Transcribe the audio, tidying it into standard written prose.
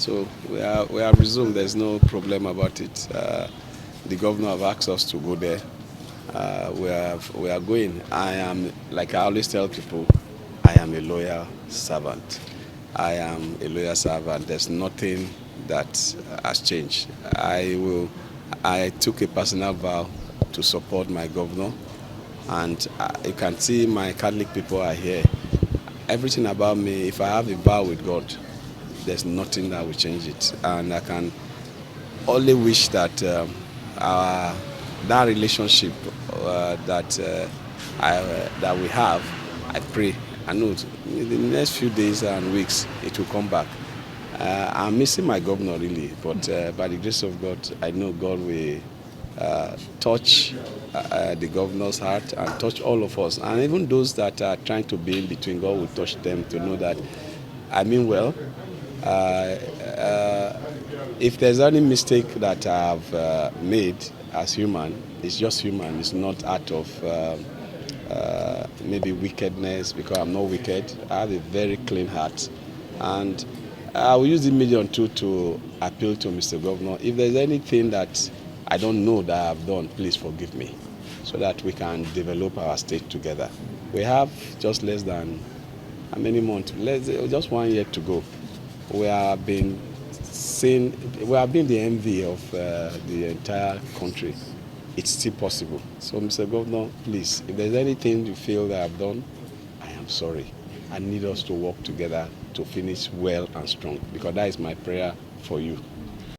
So we have resumed. There's no problem about it. The governor have asked us to go there. We are going. I am, like I always tell people, I am a loyal servant. I am a loyal servant. There's nothing that has changed. I took a personal vow to support my governor, and you can see my Catholic people are here. Everything about me, if I have a vow with God, there's nothing that will change it. And I can only wish that our that relationship that we have, I pray, I know in the next few days and weeks it will come back. I'm missing my governor really, but by the grace of God, I know God will touch the governor's heart and touch all of us. And even those that are trying to be in between, God will touch them to know that I mean well. Uh, uh, if there's any mistake that I've made as human, it's just human. It's not out of maybe wickedness, because I'm not wicked. I have a very clean heart. And I will use the medium too to appeal to Mr. Governor. If there's anything that I don't know that I've done, please forgive me, so that we can develop our state together. We have just less than how many months? Just 1 year to go. We have been we have been the envy of the entire country. It's still possible. So, Mr. Governor, please, if there's anything you feel that I've done, I am sorry. I need us to work together to finish well and strong, because that is my prayer for you.